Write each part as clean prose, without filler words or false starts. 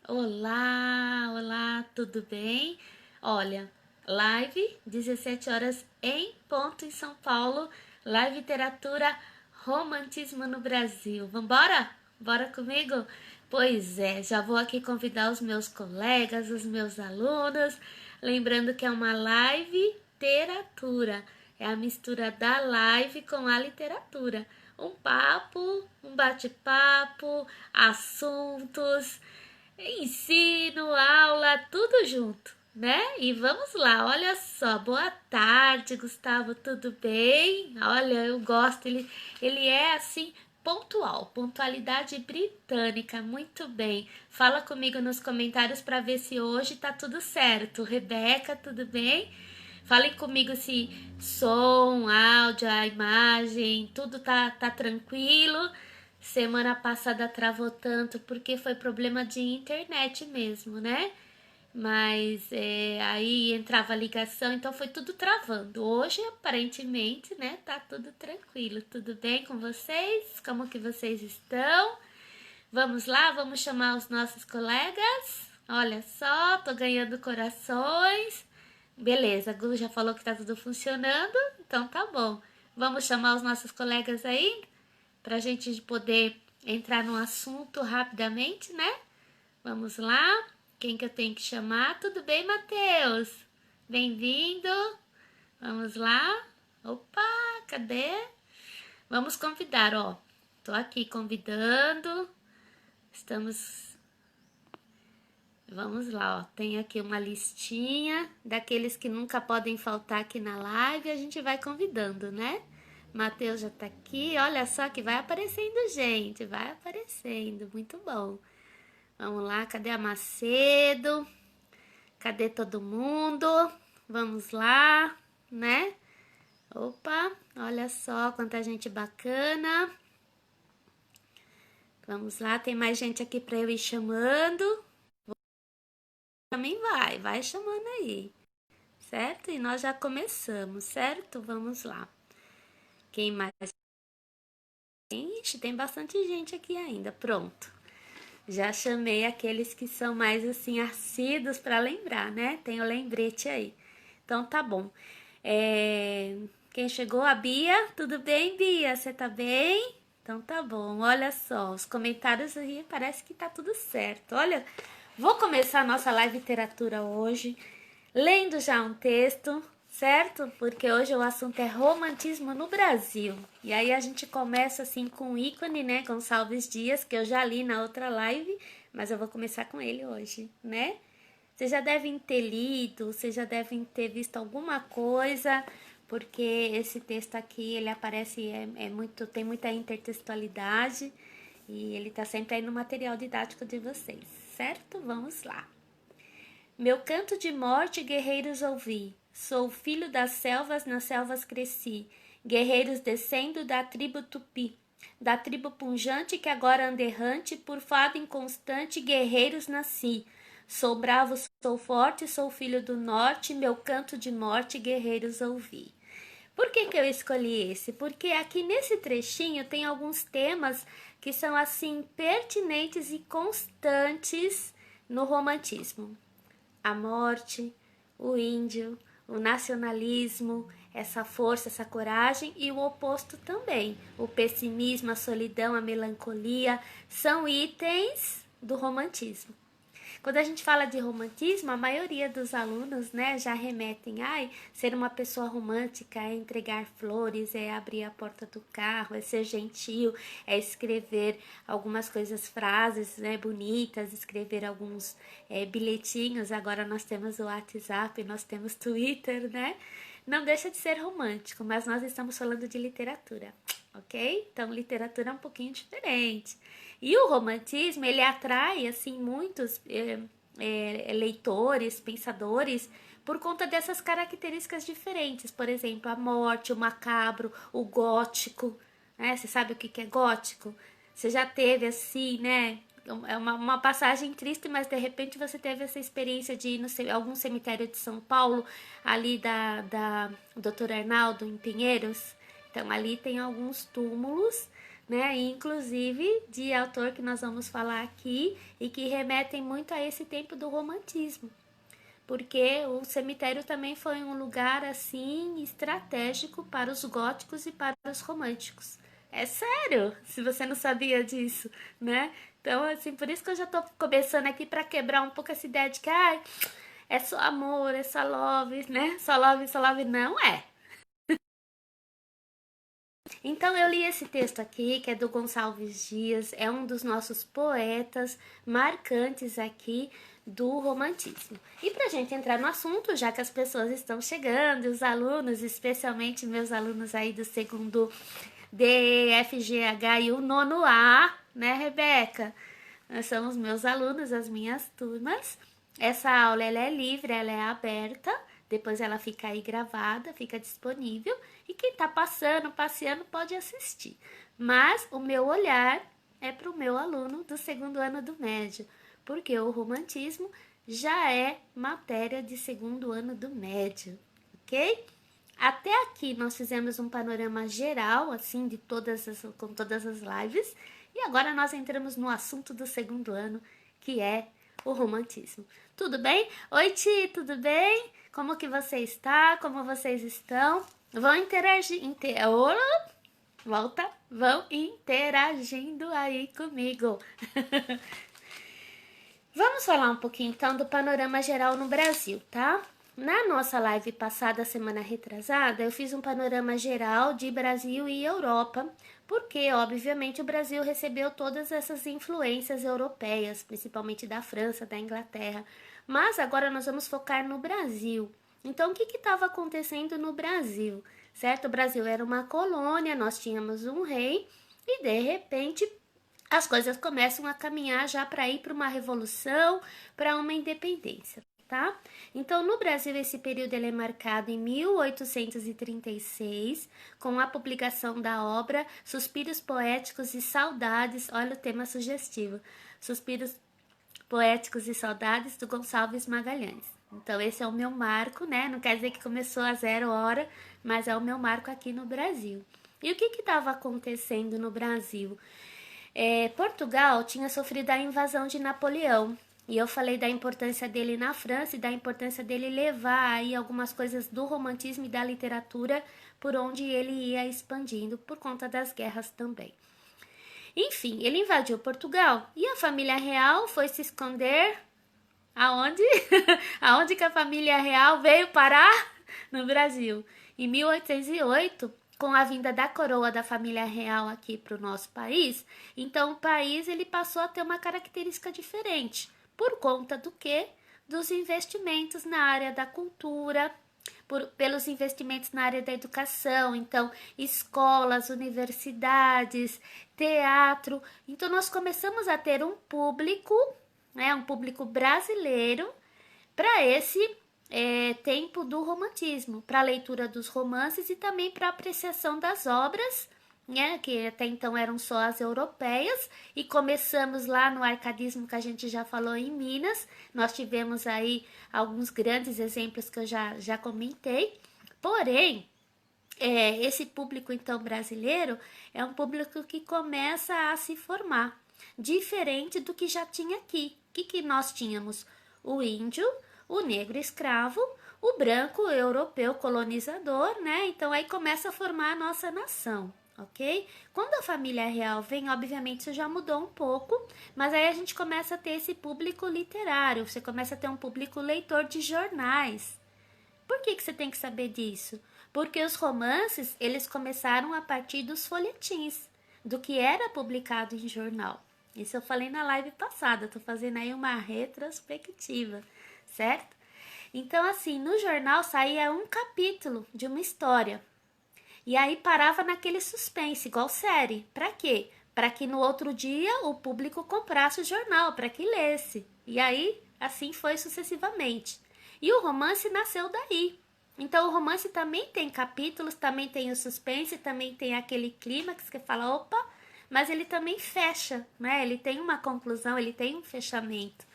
Olá, olá, tudo bem? Olha, live 17 horas em ponto em São Paulo, live literatura romantismo no Brasil. Vambora? Bora comigo? Pois é, já vou aqui convidar os meus colegas, os meus alunos, lembrando que é uma live literatura, é a mistura da live com a literatura. Um papo, um bate-papo, assuntos, ensino, aula, tudo junto, né? E vamos lá, olha só. Boa tarde, Gustavo, tudo bem? Olha, eu gosto, ele é assim pontual, pontualidade britânica, muito bem. Fala comigo nos comentários para ver se hoje tá tudo certo. Rebeca, tudo bem? Falem comigo se som, áudio, a imagem, tudo tá tranquilo. Semana passada travou tanto porque foi problema de internet mesmo, né? Mas aí entrava a ligação, então foi tudo travando. Hoje, aparentemente, né, tá tudo tranquilo. Tudo bem com vocês? Como que vocês estão? Vamos lá, vamos chamar os nossos colegas. Olha só, tô ganhando corações. Beleza, a Gu já falou que tá tudo funcionando, então tá bom. Vamos chamar os nossos colegas aí pra gente poder entrar no assunto rapidamente, né? Vamos lá. Quem que eu tenho que chamar? Tudo bem, Matheus? Bem-vindo. Vamos lá. Opa, cadê? Vamos convidar, ó. Tô aqui convidando. Estamos. Vamos lá, ó. Tem aqui uma listinha daqueles que nunca podem faltar aqui na live. A gente vai convidando, né? Matheus já tá aqui. Olha só que vai aparecendo, gente. Vai aparecendo. Muito bom. Vamos lá, cadê a Macedo? Cadê todo mundo? Vamos lá, né? Opa, olha só quanta gente bacana. Vamos lá, tem mais gente aqui para eu ir chamando. Também vai chamando aí, certo? E nós já começamos, certo? Vamos lá. Quem mais? Ixi, tem bastante gente aqui ainda. Pronto. Já chamei aqueles que são mais assim assíduos para lembrar, né? Tem o lembrete aí. Então tá bom. Quem chegou? A Bia. Tudo bem, Bia? Você tá bem? Então tá bom. Olha só, os comentários aí parece que tá tudo certo. Olha, vou começar a nossa live literatura hoje lendo já um texto, certo? Porque hoje o assunto é romantismo no Brasil. E aí a gente começa assim com o ícone, né? Gonçalves Dias, que eu já li na outra live, mas eu vou começar com ele hoje, né? Vocês já devem ter lido, vocês já devem ter visto alguma coisa, porque esse texto aqui ele aparece, tem muita intertextualidade e ele tá sempre aí no material didático de vocês, certo? Vamos lá. Meu canto de morte, guerreiros ouvi. Sou filho das selvas, nas selvas cresci. Guerreiros descendo da tribo tupi. Da tribo punjante que agora anda errante, por fado inconstante, guerreiros nasci. Sou bravo, sou forte, sou filho do norte, meu canto de morte, guerreiros ouvi. Por que eu escolhi esse? Porque aqui nesse trechinho tem alguns temas que são assim pertinentes e constantes no romantismo: a morte, o índio, o nacionalismo, essa força, essa coragem, e o oposto também, o pessimismo, a solidão, a melancolia, são itens do romantismo. Quando a gente fala de romantismo, a maioria dos alunos, né, já remetem, ser uma pessoa romântica é entregar flores, é abrir a porta do carro, é ser gentil, é escrever algumas coisas, frases, né, bonitas, escrever alguns bilhetinhos. Agora nós temos o WhatsApp, nós temos Twitter, né? Não deixa de ser romântico, mas nós estamos falando de literatura, ok? Então, literatura é um pouquinho diferente. E o romantismo, ele atrai, assim, muitos leitores, pensadores, por conta dessas características diferentes. Por exemplo, a morte, o macabro, o gótico, né? Você sabe o que é gótico? Você já teve, assim, né? É uma passagem triste, mas de repente você teve essa experiência de ir no algum cemitério de São Paulo, ali da Dr. Arnaldo, em Pinheiros. Então ali tem alguns túmulos, né? E, inclusive de autor que nós vamos falar aqui e que remetem muito a esse tempo do romantismo. Porque o cemitério também foi um lugar assim estratégico para os góticos e para os românticos. É sério, se você não sabia disso, né? Então, assim, por isso que eu já tô começando aqui para quebrar um pouco essa ideia de que é só amor, é só love, né? Só love, não é. Então eu li esse texto aqui, que é do Gonçalves Dias, é um dos nossos poetas marcantes aqui do romantismo. E para a gente entrar no assunto, já que as pessoas estão chegando, os alunos, especialmente meus alunos aí do segundo D, E, F, G, H e o nono A, né, Rebeca? São os meus alunos, as minhas turmas. Essa aula ela é livre, ela é aberta, depois ela fica aí gravada, fica disponível e quem está passando, passeando pode assistir. Mas o meu olhar é para o meu aluno do segundo ano do médio, porque o romantismo já é matéria de segundo ano do médio, ok? Até aqui nós fizemos um panorama geral, assim, com todas as lives, e agora nós entramos no assunto do segundo ano, que é o romantismo. Tudo bem? Oi, Ti, tudo bem? Como que você está? Como vocês estão? Vão interagir. Volta, vão interagindo aí comigo. Vamos falar um pouquinho então do panorama geral no Brasil, tá? Na nossa live passada, semana retrasada, eu fiz um panorama geral de Brasil e Europa, porque, obviamente, o Brasil recebeu todas essas influências europeias, principalmente da França, da Inglaterra. Mas agora nós vamos focar no Brasil. Então, o que estava acontecendo no Brasil? Certo? O Brasil era uma colônia, nós tínhamos um rei e, de repente, as coisas começam a caminhar já para ir para uma revolução, para uma independência, tá? Então, no Brasil, esse período ele é marcado em 1836, com a publicação da obra Suspiros Poéticos e Saudades, olha o tema sugestivo, Suspiros Poéticos e Saudades, do Gonçalves Magalhães. Então, esse é o meu marco, né? Não quer dizer que começou a 0 hora, mas é o meu marco aqui no Brasil. E o que estava acontecendo no Brasil? Portugal tinha sofrido a invasão de Napoleão. E eu falei da importância dele na França e da importância dele levar aí algumas coisas do romantismo e da literatura por onde ele ia expandindo por conta das guerras também. Enfim, ele invadiu Portugal e a família real foi se esconder aonde? Aonde que a família real veio parar? No Brasil. Em 1808, com a vinda da coroa da família real aqui para o nosso país, então o país ele passou a ter uma característica diferente. Por conta do quê? Dos investimentos na área da cultura, pelos investimentos na área da educação, então escolas, universidades, teatro. Então nós começamos a ter um público, né, um público brasileiro para esse tempo do romantismo, para a leitura dos romances e também para a apreciação das obras, né, que até então eram só as europeias, e começamos lá no arcadismo que a gente já falou em Minas, nós tivemos aí alguns grandes exemplos que eu já comentei, porém, esse público então brasileiro é um público que começa a se formar, diferente do que já tinha aqui. O que nós tínhamos? O índio, o negro escravo, o branco europeu colonizador, né? Então aí começa a formar a nossa nação, ok? Quando a família real vem, obviamente isso já mudou um pouco, mas aí a gente começa a ter esse público literário, você começa a ter um público leitor de jornais. Por que você tem que saber disso? Porque os romances, eles começaram a partir dos folhetins, do que era publicado em jornal. Isso eu falei na live passada, tô fazendo aí uma retrospectiva, certo? Então, assim, no jornal saía um capítulo de uma história. E aí parava naquele suspense, igual série. Pra quê? Para que no outro dia o público comprasse o jornal, para que lesse. E aí, assim foi sucessivamente. E o romance nasceu daí. Então, o romance também tem capítulos, também tem o suspense, também tem aquele clímax que fala, opa, mas ele também fecha, né? Ele tem uma conclusão, ele tem um fechamento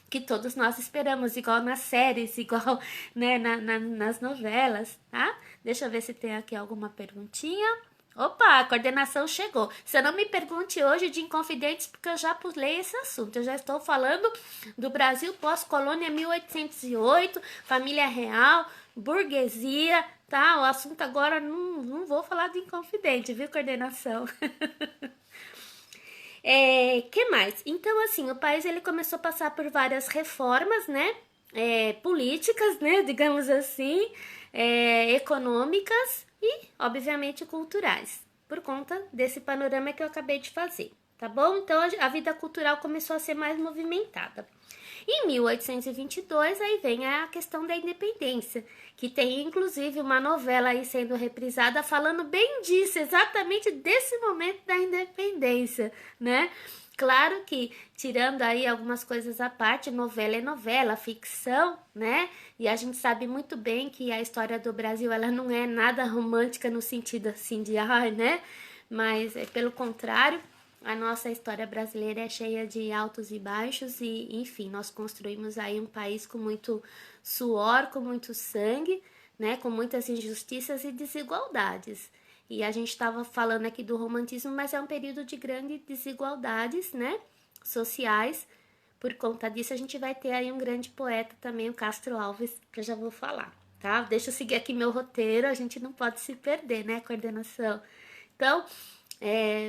que todos nós esperamos, igual nas séries, igual, né, nas novelas, tá? Deixa eu ver se tem aqui alguma perguntinha. Opa, a coordenação chegou. Você não me pergunte hoje de Inconfidentes, porque eu já pulei esse assunto. Eu já estou falando do Brasil pós-colônia 1808, família real, burguesia, tá? O assunto agora não vou falar de Inconfidente, viu, coordenação? Que mais? Então, assim, o país ele começou a passar por várias reformas, né? Políticas, né? Digamos assim, econômicas e, obviamente, culturais, por conta desse panorama que eu acabei de fazer, tá bom? Então, a vida cultural começou a ser mais movimentada. Em 1822, aí vem a questão da independência, que tem inclusive uma novela aí sendo reprisada falando bem disso, exatamente desse momento da independência, né? Claro que, tirando aí algumas coisas à parte, novela é novela, ficção, né? E a gente sabe muito bem que a história do Brasil, ela não é nada romântica no sentido assim de, né? Mas, pelo contrário, a nossa história brasileira é cheia de altos e baixos e, enfim, nós construímos aí um país com muito suor, com muito sangue, né, com muitas injustiças e desigualdades. E a gente estava falando aqui do romantismo, mas é um período de grandes desigualdades, né, sociais. Por conta disso, a gente vai ter aí um grande poeta também, o Castro Alves, que eu já vou falar, tá? Deixa eu seguir aqui meu roteiro, a gente não pode se perder, né, coordenação. Então,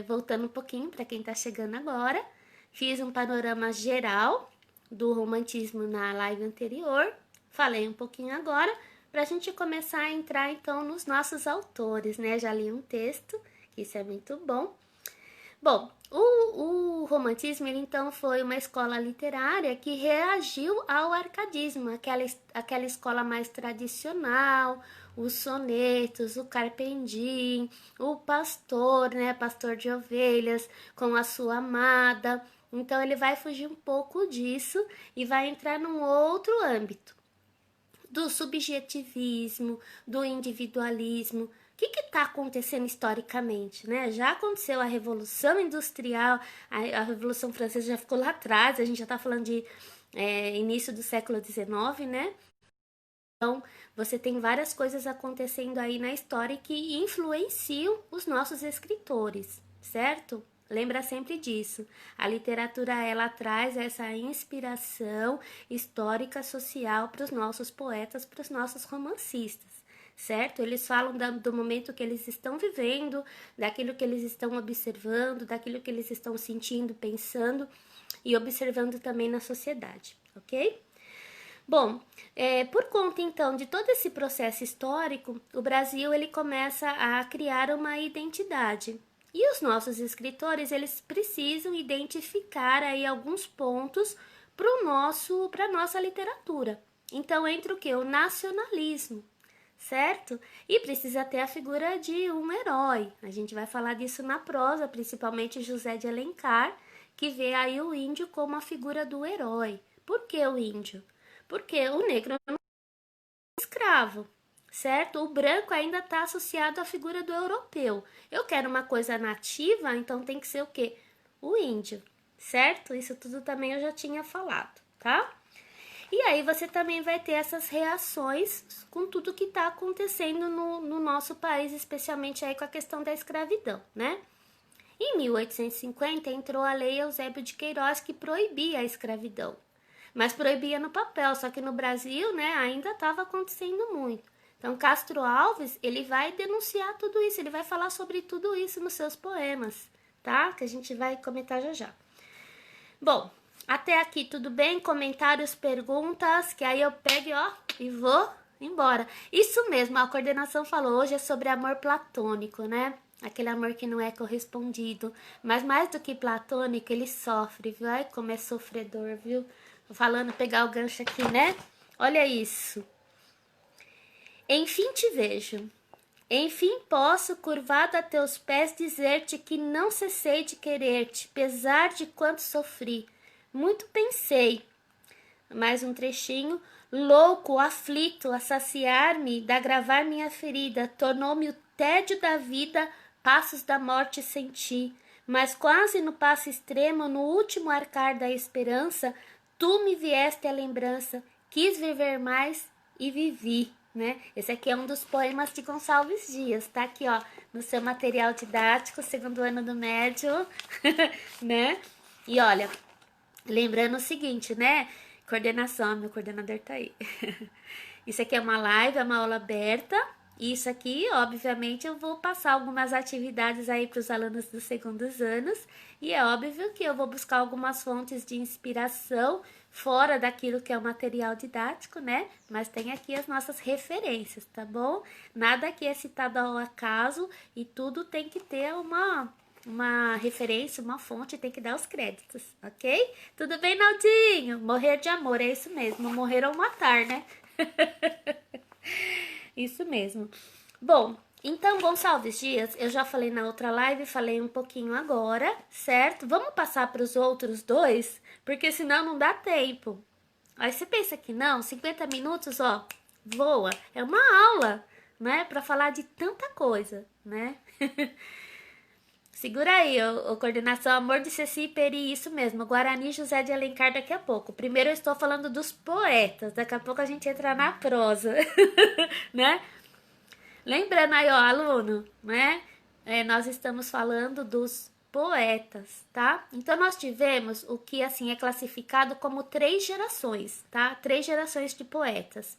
voltando um pouquinho para quem está chegando agora, fiz um panorama geral do romantismo na live anterior, falei um pouquinho agora, para a gente começar a entrar então nos nossos autores, né? Já li um texto, que isso é muito bom. Bom, o romantismo ele então foi uma escola literária que reagiu ao arcadismo, aquela escola mais tradicional, os sonetos, o carpendim, o pastor, né, pastor de ovelhas com a sua amada. Então ele vai fugir um pouco disso e vai entrar num outro âmbito do subjetivismo, do individualismo. O que está acontecendo historicamente, né? Já aconteceu a Revolução Industrial, a Revolução Francesa já ficou lá atrás, a gente já está falando de início do século XIX, né? Então, você tem várias coisas acontecendo aí na história que influenciam os nossos escritores, certo? Lembra sempre disso. A literatura, ela traz essa inspiração histórica, social para os nossos poetas, para os nossos romancistas, certo? Eles falam do momento que eles estão vivendo, daquilo que eles estão observando, daquilo que eles estão sentindo, pensando e observando também na sociedade, ok? Bom, por conta então de todo esse processo histórico, o Brasil ele começa a criar uma identidade. E os nossos escritores eles precisam identificar aí alguns pontos para nossa literatura. Então entra o que? O nacionalismo, certo? E precisa ter a figura de um herói. A gente vai falar disso na prosa, principalmente José de Alencar, que vê aí o índio como a figura do herói. Por que o índio? Porque o negro é um escravo, certo? O branco ainda está associado à figura do europeu. Eu quero uma coisa nativa, então tem que ser o quê? O índio, certo? Isso tudo também eu já tinha falado, tá? E aí você também vai ter essas reações com tudo que está acontecendo no nosso país, especialmente aí com a questão da escravidão, né? Em 1850 entrou a Lei Eusébio de Queiroz que proibia a escravidão. Mas proibia no papel, só que no Brasil, né, ainda estava acontecendo muito. Então, Castro Alves, ele vai denunciar tudo isso, ele vai falar sobre tudo isso nos seus poemas, tá? Que a gente vai comentar já já. Bom, até aqui tudo bem? Comentários, perguntas, que aí eu pego, ó, e vou embora. Isso mesmo, a coordenação falou hoje é sobre amor platônico, né? Aquele amor que não é correspondido. Mas mais do que platônico, ele sofre, viu? Ai, como é sofredor, viu? Falando, pegar o gancho aqui, né? Olha isso. Enfim te vejo. Enfim posso, curvado a teus pés, dizer-te que não cessei de querer-te, pesar de quanto sofri. Muito pensei. Mais um trechinho. Louco, aflito, a saciar-me, de agravar minha ferida, tornou-me o tédio da vida, passos da morte senti. Mas quase no passo extremo, no último arcar da esperança, tu me vieste a lembrança, quis viver mais e vivi. né? Esse aqui é um dos poemas de Gonçalves Dias, tá aqui, ó, no seu material didático, segundo ano do médio, né? E olha, lembrando o seguinte, né? Coordenação, meu coordenador tá aí. Isso aqui é uma live, é uma aula aberta. Isso aqui, obviamente, eu vou passar algumas atividades aí para os alunos dos segundos anos. E é óbvio que eu vou buscar algumas fontes de inspiração fora daquilo que é o material didático, né? Mas tem aqui as nossas referências, tá bom? Nada aqui é citado ao acaso e tudo tem que ter uma referência, uma fonte, tem que dar os créditos, ok? Tudo bem, Naldinho? Morrer de amor, é isso mesmo, morrer ou matar, né? Isso mesmo. Bom, então, Gonçalves Dias, eu já falei na outra live, falei um pouquinho agora, certo? Vamos passar para os outros dois, porque senão não dá tempo. Aí você pensa que não, 50 minutos, ó, voa. É uma aula, né? Para falar de tanta coisa, né? Segura aí, o coordenação Amor de Ceci e Peri, isso mesmo, Guarani José de Alencar daqui a pouco. Primeiro eu estou falando dos poetas, daqui a pouco a gente entra na prosa, né? Lembrando aí, ó, aluno, né? Nós estamos falando dos poetas, tá? Então, nós tivemos o que, assim, é classificado como 3 gerações, tá? 3 gerações de poetas.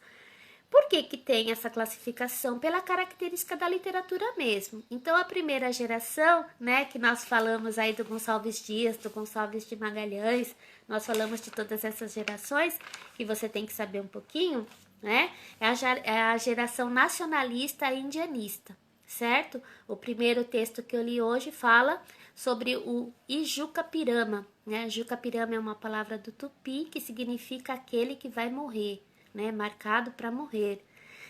Por que que tem essa classificação? Pela característica da literatura mesmo. Então, a primeira geração, né, que nós falamos aí do Gonçalves Dias, do Gonçalves de Magalhães, nós falamos de todas essas gerações, que você tem que saber um pouquinho, né? É a geração nacionalista e indianista, certo? O primeiro texto que eu li hoje fala sobre o Ijucapirama, né? Ijucapirama é uma palavra do Tupi que significa aquele que vai morrer, né? Marcado para morrer.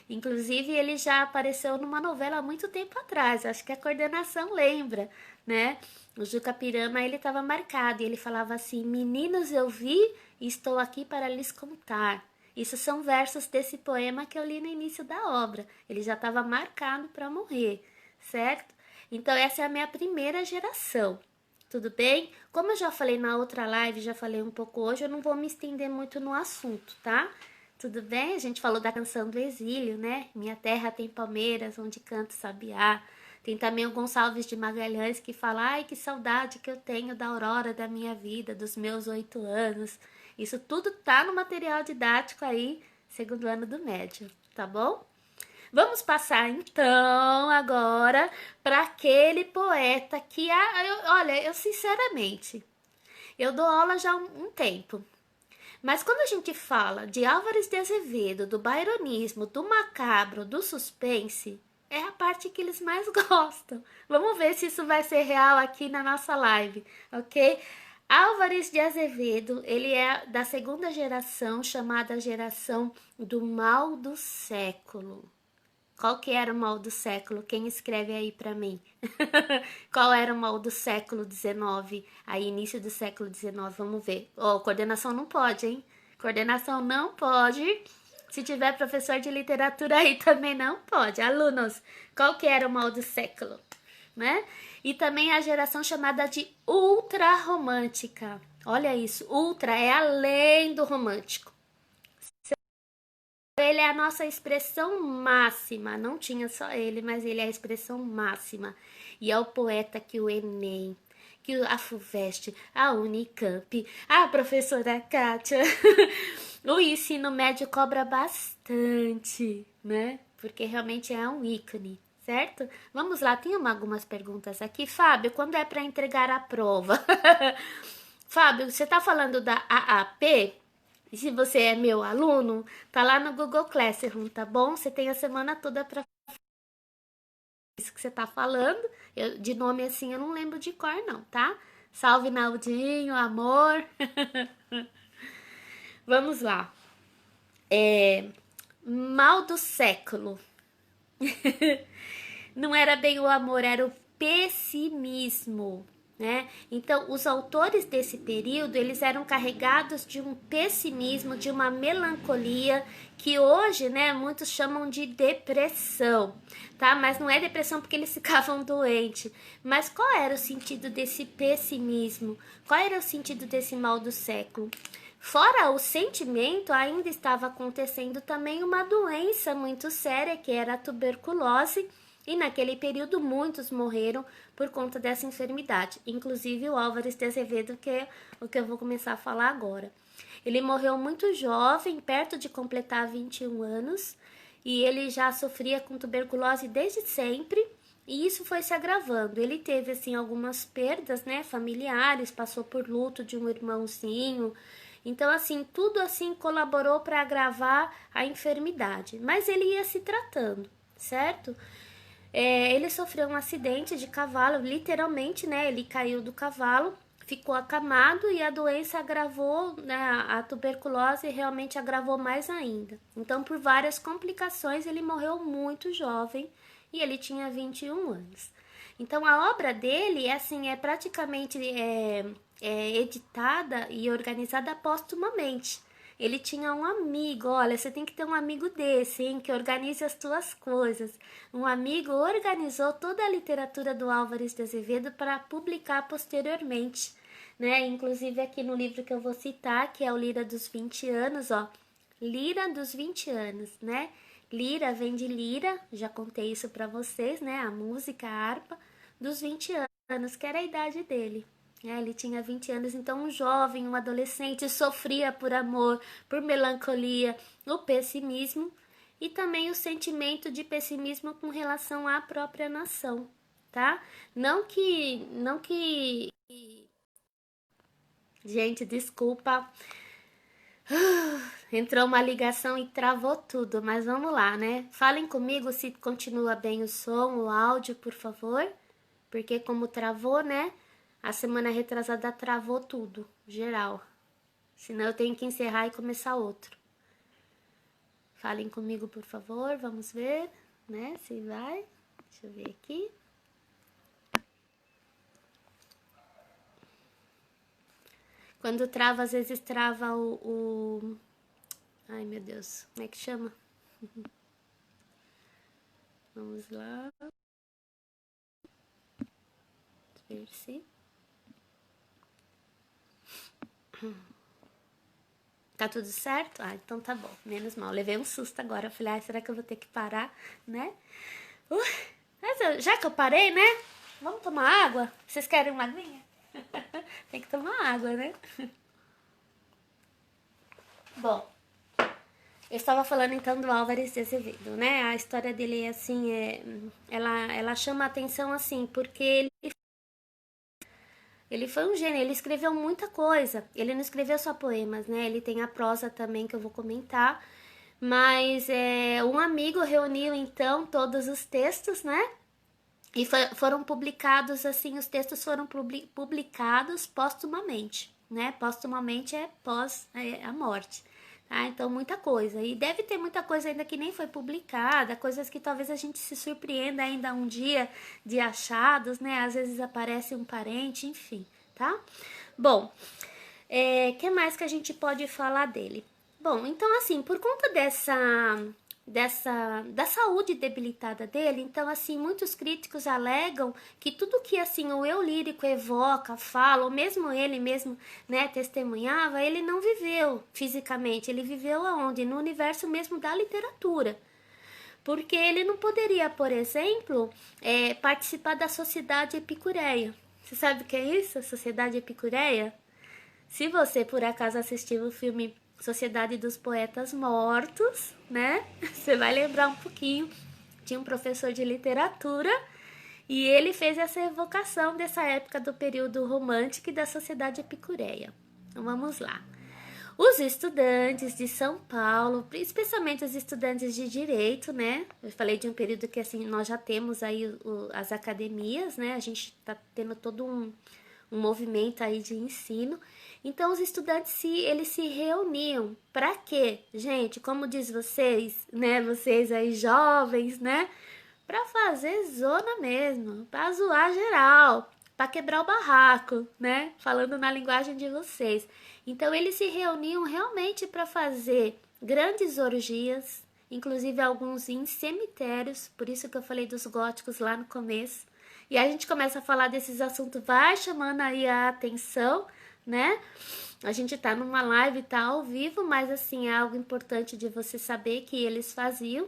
Inclusive, ele já apareceu numa novela há muito tempo atrás, acho que a coordenação lembra, né? O Jucapirama, ele estava marcado e ele falava assim: meninos, eu vi e estou aqui para lhes contar. Isso são versos desse poema que eu li no início da obra. Ele já estava marcado para morrer, certo? Então, essa é a minha primeira geração. Tudo bem? Como eu já falei na outra live, já falei um pouco hoje, eu não vou me estender muito no assunto, tá? Tudo bem? A gente falou da canção do exílio, né? Minha terra tem palmeiras, onde canta o sabiá. Tem também o Gonçalves de Magalhães que fala: ai, que saudade que eu tenho da aurora da minha vida, dos meus 8 anos. Isso tudo tá no material didático aí, segundo ano do médio, tá bom? Vamos passar então agora para aquele poeta que, olha, eu sinceramente, eu dou aula já há um tempo. Mas quando a gente fala de Álvares de Azevedo, do baironismo, do macabro, do suspense, é a parte que eles mais gostam. Vamos ver se isso vai ser real aqui na nossa live, ok? Álvares de Azevedo, ele é da segunda geração, chamada geração do mal do século. Qual que era o mal do século? Quem escreve aí para mim? Qual era o mal do século XIX? Aí, início do século XIX, vamos ver. Oh, coordenação não pode, hein? Coordenação não pode. Se tiver professor de literatura aí também não pode. Alunos, qual que era o mal do século? Né? E também a geração chamada de ultra-romântica. Olha isso, ultra é além do romântico. Ele é a nossa expressão máxima, não tinha só ele, mas ele é a expressão máxima. E é o poeta que o Enem, que a FUVEST, a Unicamp, a professora Kátia, o ensino médio cobra bastante, né? Porque realmente é um ícone, certo? Vamos lá, tem algumas perguntas aqui. Fábio, quando é para entregar a prova? Fábio, você tá falando da AAP? E se você é meu aluno, tá lá no Google Classroom, tá bom? Você tem a semana toda para isso que você tá falando. Eu, de nome assim eu não lembro de cor não, tá? Salve Naldinho, amor. Vamos lá. Mal do século. Não era bem o amor, era o pessimismo, né? Então, os autores desse período, eles eram carregados de um pessimismo, de uma melancolia, que hoje, né, muitos chamam de depressão, tá? Mas não é depressão porque eles ficavam doentes. Mas qual era o sentido desse pessimismo? Qual era o sentido desse mal do século? Fora o sentimento, ainda estava acontecendo também uma doença muito séria, que era a tuberculose, e naquele período muitos morreram por conta dessa enfermidade, inclusive o Álvares de Azevedo, que é o que eu vou começar a falar agora. Ele morreu muito jovem, perto de completar 21 anos, e ele já sofria com tuberculose desde sempre, e isso foi se agravando. Ele teve assim algumas perdas, né, familiares, passou por luto de um irmãozinho. Então assim, tudo assim colaborou para agravar a enfermidade, mas ele ia se tratando, certo? Ele sofreu um acidente de cavalo, literalmente, né? Ele caiu do cavalo, ficou acamado e a doença agravou, né? A tuberculose realmente agravou mais ainda. Então, por várias complicações, ele morreu muito jovem e ele tinha 21 anos. Então, a obra dele assim, é praticamente editada e organizada póstumamente. Ele tinha um amigo, olha, você tem que ter um amigo desse, hein, que organize as tuas coisas. Um amigo organizou toda a literatura do Álvares de Azevedo para publicar posteriormente, né? Inclusive aqui no livro que eu vou citar, que é o Lira dos 20 anos, ó. Lira dos 20 anos, né? Lira vem de lira, já contei isso para vocês, né? A música, a harpa, dos 20 anos, que era a idade dele. Ele tinha 20 anos, então um jovem, um adolescente, sofria por amor, por melancolia, o pessimismo e também o sentimento de pessimismo com relação à própria nação, tá? Não que, gente, desculpa, entrou uma ligação e travou tudo, mas vamos lá, né? Falem comigo se continua bem o som, o áudio, por favor, porque como travou, né? A semana retrasada travou tudo, geral. Senão eu tenho que encerrar e começar outro. Falem comigo, por favor, vamos ver, né? Se vai. Deixa eu ver aqui. Quando trava, às vezes trava Ai, meu Deus, como é que chama? Vamos lá. Ver se... Tá tudo certo? Ah, então tá bom, menos mal. Levei um susto agora. Eu falei, será que eu vou ter que parar, né? Mas já que eu parei, né? Vamos tomar água? Vocês querem uma aguinha? Tem que tomar água, né? Bom, eu estava falando então do Álvares de Azevedo, né? A história dele assim ela chama a atenção assim, porque ele foi um gênio, ele escreveu muita coisa. Ele não escreveu só poemas, né? Ele tem a prosa também que eu vou comentar. Mas um amigo reuniu então todos os textos, né? E foram publicados assim, os textos foram publicados póstumamente, né? Póstumamente é pós a morte. Tá? Então, muita coisa. E deve ter muita coisa ainda que nem foi publicada, coisas que talvez a gente se surpreenda ainda um dia de achados, né? Às vezes aparece um parente, enfim, tá? Bom, que mais que a gente pode falar dele? Bom, então assim, por conta da saúde debilitada dele, então assim, muitos críticos alegam que tudo que assim o eu lírico evoca, fala, ou mesmo ele mesmo, né, testemunhava, ele não viveu fisicamente, ele viveu aonde? No universo mesmo da literatura. Porque ele não poderia, por exemplo, participar da sociedade epicureia. Você sabe o que é isso, a sociedade epicureia? Se você por acaso assistiu o filme Sociedade dos Poetas Mortos, né? Você vai lembrar um pouquinho. Tinha um professor de literatura e ele fez essa evocação dessa época do período romântico e da sociedade epicureia. Então vamos lá. Os estudantes de São Paulo, especialmente os estudantes de direito, né? Eu falei de um período que assim nós já temos aí as academias, né? A gente tá tendo todo um movimento aí de ensino. Então os estudantes eles se reuniam para quê? Gente, como diz vocês, né, vocês aí jovens, né, para fazer zona mesmo, para zoar geral, para quebrar o barraco, né, falando na linguagem de vocês. Então eles se reuniam realmente para fazer grandes orgias, inclusive alguns em cemitérios, por isso que eu falei dos góticos lá no começo. E a gente começa a falar desses assuntos, vai chamando aí a atenção, né? A gente tá numa live, tá ao vivo, mas assim, é algo importante de você saber que eles faziam.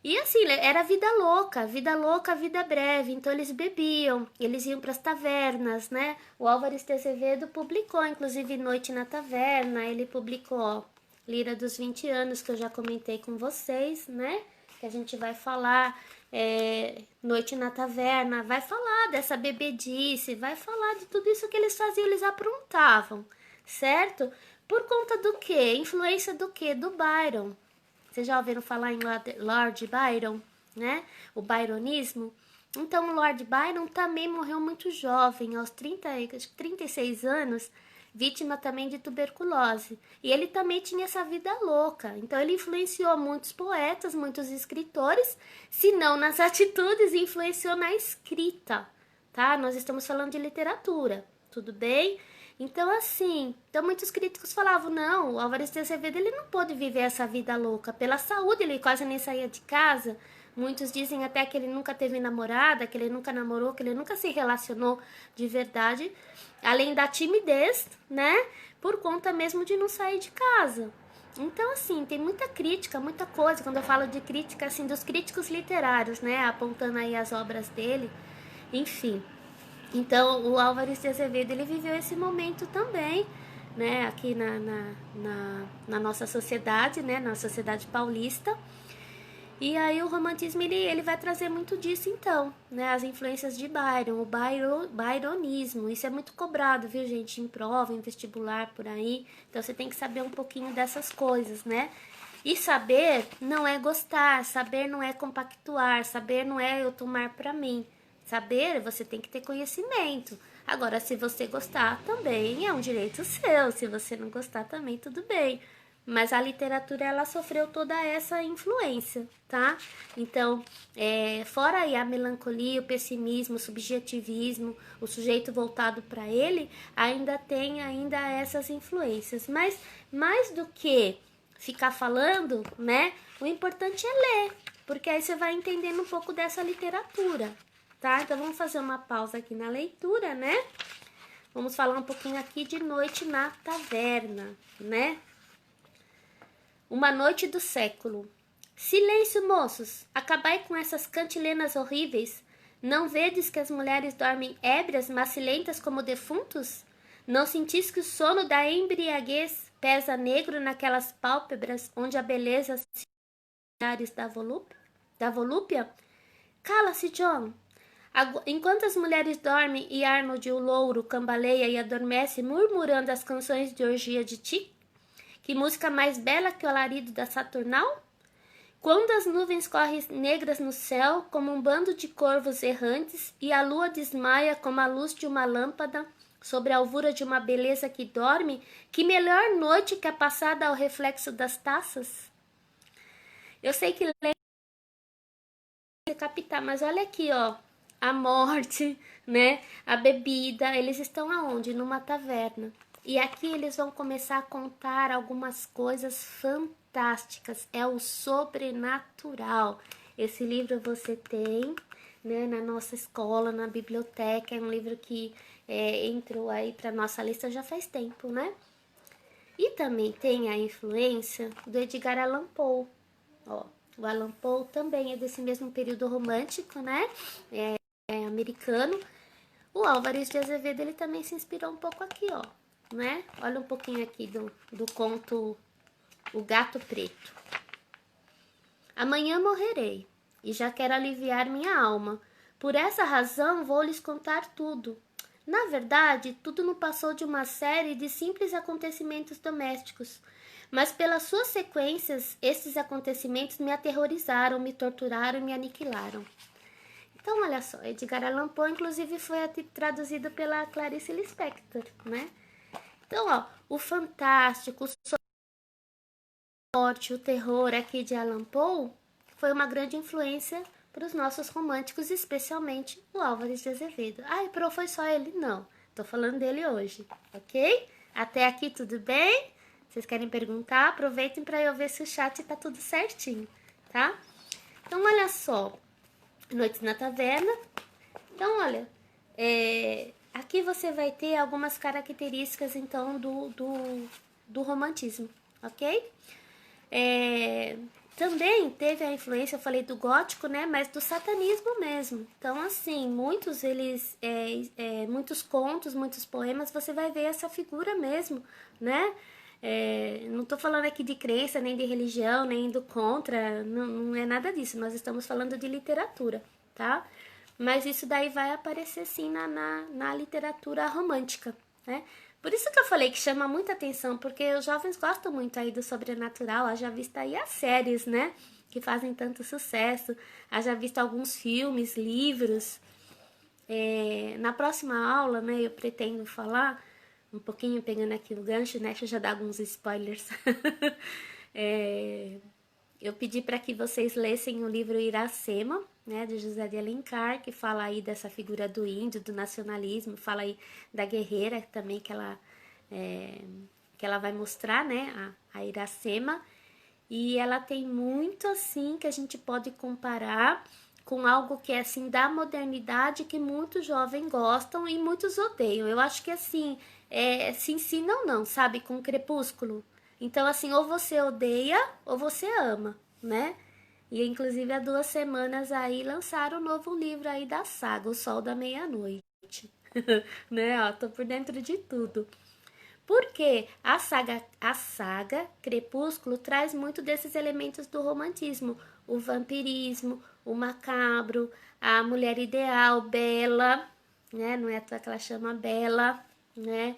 E assim, era vida louca, vida breve. Então eles bebiam, eles iam para as tavernas, né? O Álvares de Azevedo publicou, inclusive, Noite na Taverna. Ele publicou, ó, Lira dos 20 anos, que eu já comentei com vocês, né? Que a gente vai falar Noite na Taverna, vai falar dessa bebedice, vai falar de tudo isso que eles faziam, eles aprontavam, certo? Por conta do quê? Influência do quê? Do Byron. Vocês já ouviram falar em Lord Byron, né? O byronismo? Então, o Lord Byron também morreu muito jovem, aos 36 anos, vítima também de tuberculose. E ele também tinha essa vida louca. Então, ele influenciou muitos poetas, muitos escritores, se não nas atitudes, influenciou na escrita, tá? Nós estamos falando de literatura, tudo bem? Então, assim, muitos críticos falavam, não, o Álvares de Azevedo, ele não pôde viver essa vida louca. Pela saúde, ele quase nem saía de casa. Muitos dizem até que ele nunca teve namorada, que ele nunca namorou, que ele nunca se relacionou de verdade. Além da timidez, né? Por conta mesmo de não sair de casa. Então, assim, tem muita crítica, muita coisa. Quando eu falo de crítica, assim, dos críticos literários, né? Apontando aí as obras dele. Enfim. Então, o Álvares de Azevedo, ele viveu esse momento também, né, aqui na nossa sociedade, né, na sociedade paulista. E aí o romantismo, ele vai trazer muito disso, então, né, as influências de Byron, o byronismo. Isso é muito cobrado, viu, gente, em prova, em vestibular, por aí. Então, você tem que saber um pouquinho dessas coisas, né. E saber não é gostar, saber não é compactuar, saber não é eu tomar pra mim. Saber, você tem que ter conhecimento. Agora, se você gostar, também é um direito seu. Se você não gostar, também tudo bem. Mas a literatura, ela sofreu toda essa influência, tá? Então, fora aí a melancolia, o pessimismo, o subjetivismo, o sujeito voltado para ele, ainda tem essas influências. Mas mais do que ficar falando, né? O importante é ler, porque aí você vai entendendo um pouco dessa literatura. Tá? Então, vamos fazer uma pausa aqui na leitura, né? Vamos falar um pouquinho aqui de Noite na Taverna, né? Uma noite do século. Silêncio, moços! Acabai com essas cantilenas horríveis. Não vedes que as mulheres dormem ébrias, macilentas como defuntos? Não sentis que o sono da embriaguez pesa negro naquelas pálpebras onde a beleza se da volúpia? Cala-se, John! Enquanto as mulheres dormem e Arnold o louro cambaleia e adormece murmurando as canções de orgia de Ti, que música mais bela que o alarido da Saturnal? Quando as nuvens correm negras no céu como um bando de corvos errantes e a lua desmaia como a luz de uma lâmpada sobre a alvura de uma beleza que dorme, que melhor noite que a passada ao reflexo das taças? Eu sei que captar, mas olha aqui, ó, a morte, né, a bebida, eles estão aonde? Numa taverna. E aqui eles vão começar a contar algumas coisas fantásticas, é o sobrenatural. Esse livro você tem, né, na nossa escola, na biblioteca, é um livro que entrou aí para nossa lista já faz tempo, né? E também tem a influência do Edgar Allan Poe, ó. O Allan Poe também é desse mesmo período romântico, né? É americano. O Álvares de Azevedo, ele também se inspirou um pouco aqui, ó, né? Olha um pouquinho aqui do conto O Gato Preto. Amanhã morrerei e já quero aliviar minha alma. Por essa razão vou lhes contar tudo. Na verdade, tudo não passou de uma série de simples acontecimentos domésticos. Mas pelas suas sequências, esses acontecimentos me aterrorizaram, me torturaram e me aniquilaram. Então, olha só, Edgar Allan Poe, inclusive, foi traduzido pela Clarice Lispector, né? Então, ó, o fantástico, a morte, o terror aqui de Allan Poe foi uma grande influência para os nossos românticos, especialmente o Álvares de Azevedo. Ai, Pro, foi só ele? Não, tô falando dele hoje, ok? Até aqui tudo bem? Vocês querem perguntar? Aproveitem para eu ver se o chat tá tudo certinho, tá? Então, olha só. Noites na Taverna. Então, olha, aqui você vai ter algumas características, então, do romantismo, ok? Também teve a influência, eu falei do gótico, né, mas do satanismo mesmo. Então, assim, muitos contos, muitos poemas, você vai ver essa figura mesmo, né? Não tô falando aqui de crença, nem de religião, nem do contra, não é nada disso. Nós estamos falando de literatura, tá? Mas isso daí vai aparecer sim na literatura romântica, né? Por isso que eu falei que chama muita atenção, porque os jovens gostam muito aí do sobrenatural, haja visto aí as séries, né? Que fazem tanto sucesso, haja visto alguns filmes, livros. Na próxima aula, né, eu pretendo falar um pouquinho, pegando aqui o gancho, né? Deixa eu já dar alguns spoilers. Eu pedi para que vocês lessem o livro Iracema, né, de José de Alencar, que fala aí dessa figura do índio, do nacionalismo, fala aí da guerreira também que ela vai mostrar, né, a Iracema, e ela tem muito assim que a gente pode comparar com algo que é assim da modernidade que muitos jovens gostam e muitos odeiam. Eu acho que assim, se ensinam não, sabe, com Crepúsculo. Então assim, ou você odeia ou você ama, né? E inclusive há 2 semanas aí lançaram um novo livro aí da saga, O Sol da Meia-Noite. Né? Ó, tô por dentro de tudo. Porque a saga Crepúsculo traz muito desses elementos do romantismo, o vampirismo, o macabro, a mulher ideal, Bela, né? Não é à toa que ela chama Bela, né?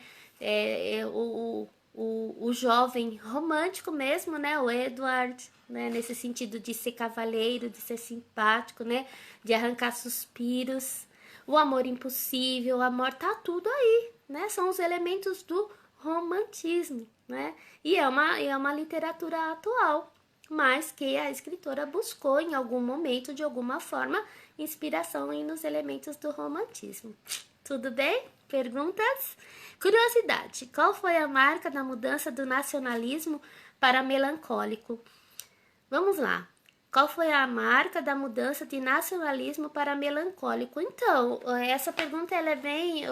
O jovem romântico mesmo, né? O Edward, né? Nesse sentido de ser cavaleiro, de ser simpático, né? De arrancar suspiros. O amor impossível, o amor tá tudo aí, né? São os elementos do romantismo, né? E é uma literatura atual, mas que a escritora buscou em algum momento, de alguma forma, inspiração nos elementos do romantismo. Tudo bem? Perguntas? Curiosidade: qual foi a marca da mudança do nacionalismo para melancólico? Vamos lá. Qual foi a marca da mudança de nacionalismo para melancólico? Então, essa pergunta ela é bem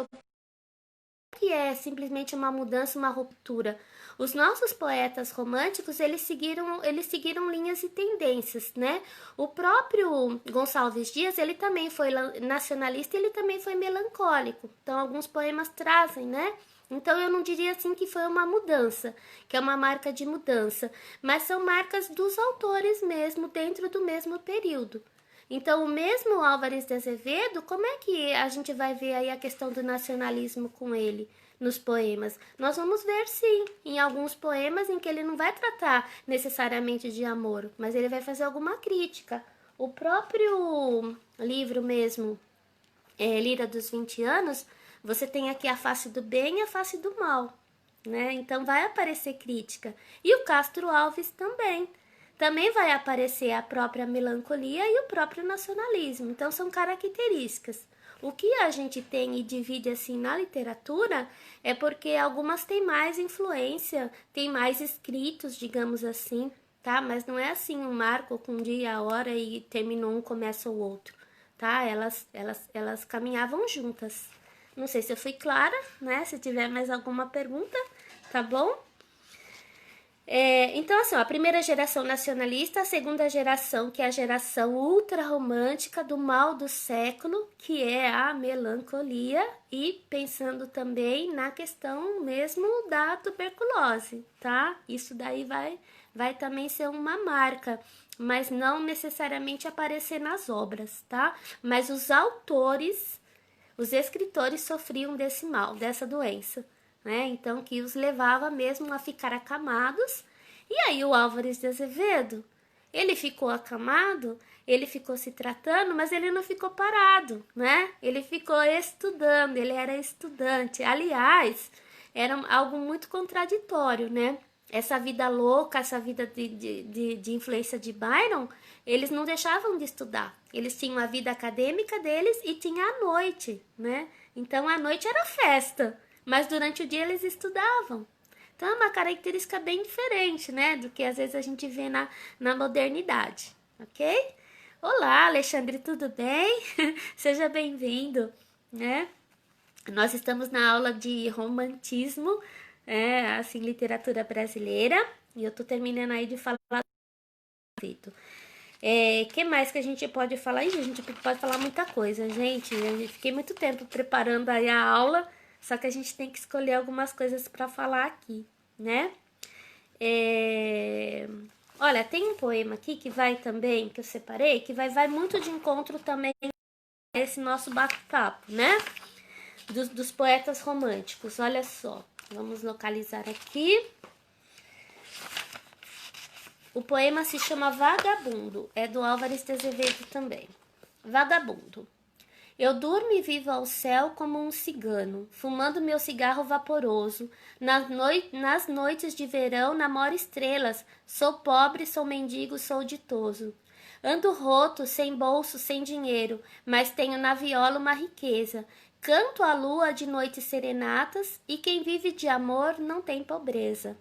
que é simplesmente uma mudança, uma ruptura. Os nossos poetas românticos, eles seguiram linhas e tendências, né? O próprio Gonçalves Dias, ele também foi nacionalista e ele também foi melancólico. Então, alguns poemas trazem, né? Então, eu não diria assim que foi uma mudança, que é uma marca de mudança, mas são marcas dos autores mesmo, dentro do mesmo período. Então, o mesmo Álvares de Azevedo, como é que a gente vai ver aí a questão do nacionalismo com ele nos poemas? Nós vamos ver, sim, em alguns poemas em que ele não vai tratar necessariamente de amor, mas ele vai fazer alguma crítica. O próprio livro mesmo, Lira dos 20 anos, você tem aqui a face do bem e a face do mal, né? Então vai aparecer crítica. E o Castro Alves também. Também vai aparecer a própria melancolia e o próprio nacionalismo. Então são características. O que a gente tem e divide assim na literatura é porque algumas têm mais influência, têm mais escritos, digamos assim, tá? Mas não é assim um marco com um dia, a hora e terminou um, começa o outro, tá? Elas caminhavam juntas. Não sei se eu fui clara, né? Se tiver mais alguma pergunta, tá bom? Então, assim, ó, a primeira geração nacionalista, a segunda geração, que é a geração ultrarromântica do mal do século, que é a melancolia, e pensando também na questão mesmo da tuberculose, tá? Isso daí vai também ser uma marca, mas não necessariamente aparecer nas obras, tá? Mas os autores, os escritores sofriam desse mal, dessa doença, né? Então, que os levava mesmo a ficar acamados. E aí o Álvares de Azevedo, ele ficou acamado, ele ficou se tratando, mas ele não ficou parado, né? Ele ficou estudando, ele era estudante. Aliás, era algo muito contraditório, né? Essa vida louca, essa vida de influência de Byron, eles não deixavam de estudar. Eles tinham a vida acadêmica deles e tinha a noite, né? Então a noite era festa, mas durante o dia eles estudavam. Então é uma característica bem diferente, né? Do que às vezes a gente vê na modernidade, ok? Olá, Alexandre, tudo bem? Seja bem-vindo, né? Nós estamos na aula de romantismo, assim, literatura brasileira, e eu tô terminando aí de falar do que mais que a gente pode falar? Ih, a gente pode falar muita coisa, gente. Eu fiquei muito tempo preparando aí a aula, só que a gente tem que escolher algumas coisas para falar aqui, né? É... Olha, tem um poema aqui que vai também, que eu separei, que vai muito de encontro também a esse nosso bate-papo, né? Dos poetas românticos, olha só. Vamos localizar aqui. O poema se chama Vagabundo, é do Álvares de Azevedo também. Vagabundo. Eu durmo e vivo ao céu como um cigano, fumando meu cigarro vaporoso. Nas noites de verão namoro estrelas. Sou pobre, sou mendigo, sou ditoso. Ando roto, sem bolso, sem dinheiro, mas tenho na viola uma riqueza. Canto à lua de noites serenatas, e quem vive de amor não tem pobreza.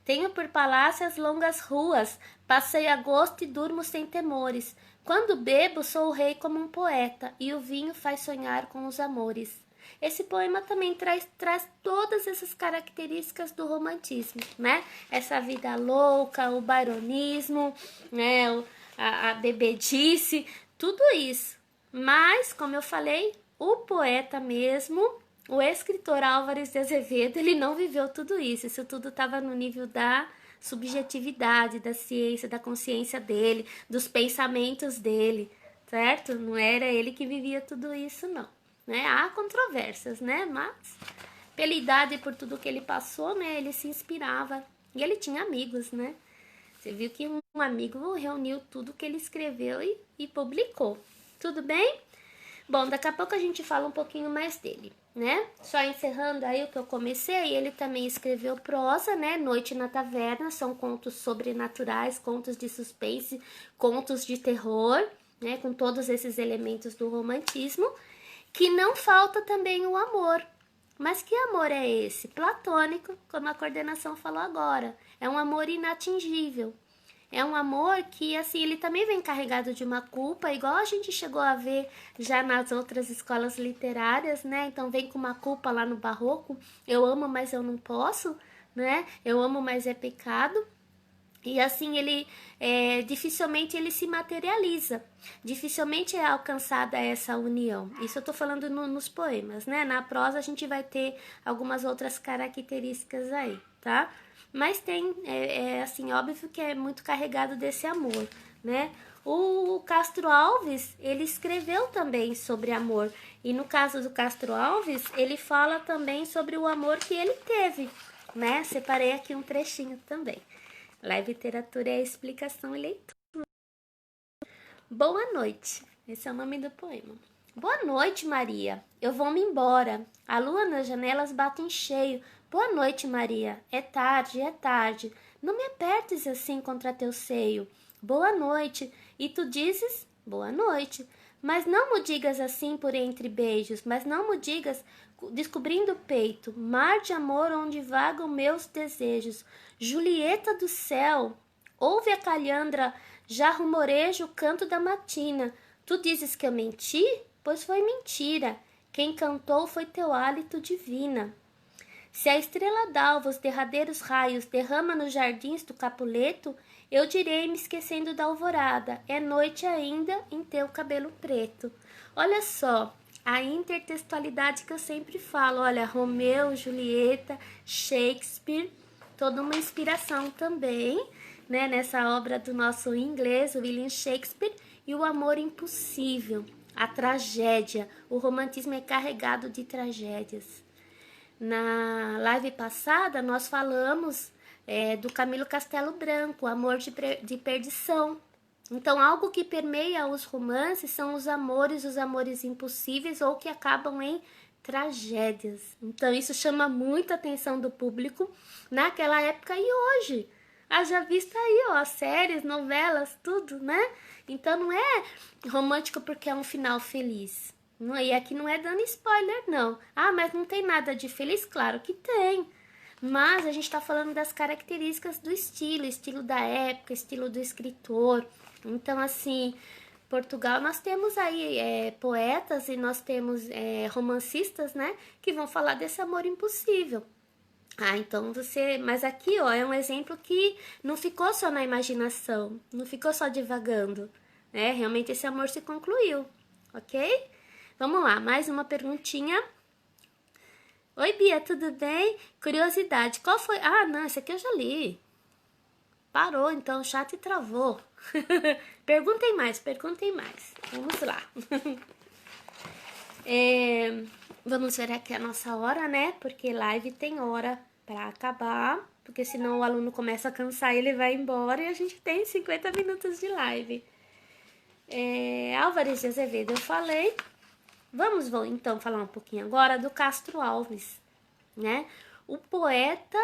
Tenho por palácio as longas ruas, passei a gosto e durmo sem temores. Quando bebo, sou o rei como um poeta, e o vinho faz sonhar com os amores. Esse poema também traz todas essas características do romantismo, né? Essa vida louca, o byronismo, né? A bebedice, tudo isso. Mas, como eu falei, o poeta mesmo, o escritor Álvares de Azevedo, ele não viveu tudo isso. Isso tudo estava no nível da subjetividade, da ciência, da consciência dele, dos pensamentos dele, certo? Não era ele que vivia tudo isso, não. Né? Há controvérsias, né? Mas pela idade e por tudo que ele passou, né? Ele se inspirava. E ele tinha amigos, né? Você viu que um amigo reuniu tudo que ele escreveu e publicou. Tudo bem? Bom, daqui a pouco a gente fala um pouquinho mais dele, né? Só encerrando aí o que eu comecei, ele também escreveu prosa, né? Noite na Taverna, são contos sobrenaturais, contos de suspense, contos de terror, né? Com todos esses elementos do romantismo, que não falta também o amor. Mas que amor é esse? Platônico, como a coordenação falou agora. É um amor inatingível. É um amor que, assim, ele também vem carregado de uma culpa, igual a gente chegou a ver já nas outras escolas literárias, né? Então vem com uma culpa lá no Barroco. Eu amo, mas eu não posso, né? Eu amo, mas é pecado. E assim ele dificilmente ele se materializa, dificilmente é alcançada essa união. Isso eu tô falando nos poemas, né? Na prosa a gente vai ter algumas outras características aí, tá? Mas tem, assim, óbvio que é muito carregado desse amor, né? O Castro Alves, ele escreveu também sobre amor. E no caso do Castro Alves, ele fala também sobre o amor que ele teve, né? Separei aqui um trechinho também. Live Literatura é a explicação e leitura. Boa noite. Esse é o nome do poema. Boa noite, Maria. Eu vou-me embora. A lua nas janelas bate em cheio. Boa noite, Maria. É tarde, é tarde. Não me apertes assim contra teu seio. Boa noite. E tu dizes boa noite. Mas não me digas assim por entre beijos, mas não me digas descobrindo o peito, mar de amor onde vagam meus desejos. Julieta do céu, ouve a calhandra, já rumoreja o canto da matina. Tu dizes que eu menti? Pois foi mentira. Quem cantou foi teu hálito divina. Se a estrela d'alva os derradeiros raios derrama nos jardins do Capuleto, eu direi, me esquecendo da alvorada, é noite ainda em teu cabelo preto. Olha só, a intertextualidade que eu sempre falo, olha, Romeu, Julieta, Shakespeare, toda uma inspiração também, né, nessa obra do nosso inglês, William Shakespeare, e o amor impossível, a tragédia, o romantismo é carregado de tragédias. Na live passada, nós falamos do Camilo Castelo Branco, Amor de Perdição. Então, algo que permeia os romances são os amores impossíveis ou que acabam em tragédias. Então, isso chama muita atenção do público naquela época e hoje. Haja vista aí, ó, séries, novelas, tudo, né? Então, não é romântico porque é um final feliz. E aqui não é dando spoiler, não. Ah, mas não tem nada de feliz? Claro que tem. Mas a gente está falando das características do estilo da época, estilo do escritor. Então, assim, Portugal, nós temos aí poetas e nós temos romancistas, né, que vão falar desse amor impossível. Ah, então você. Mas aqui, ó, é um exemplo que não ficou só na imaginação, não ficou só divagando, né? Realmente esse amor se concluiu, ok? Vamos lá, mais uma perguntinha. Oi, Bia, tudo bem? Curiosidade, qual foi. Ah, não, esse aqui eu já li. Parou, então o chat travou. Perguntem mais, perguntem mais. Vamos lá. Vamos ver aqui a nossa hora, né? Porque live tem hora para acabar, porque senão o aluno começa a cansar e ele vai embora e a gente tem 50 minutos de live. Álvares de Azevedo, eu falei. Vamos então falar um pouquinho agora do Castro Alves, né? O poeta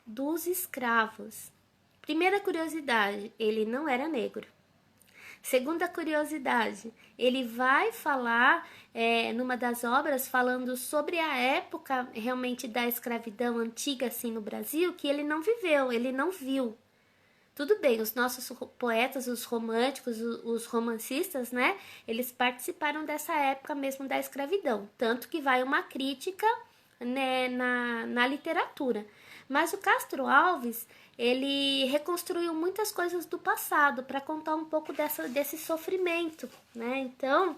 dos escravos. Primeira curiosidade, ele não era negro. Segunda curiosidade, ele vai falar numa das obras falando sobre a época realmente da escravidão antiga assim no Brasil, que ele não viveu, ele não viu. Tudo bem, os nossos poetas, os românticos, os romancistas, né? Eles participaram dessa época mesmo da escravidão. Tanto que vai uma crítica, né, na literatura. Mas o Castro Alves, ele reconstruiu muitas coisas do passado para contar um pouco desse sofrimento, né? Então,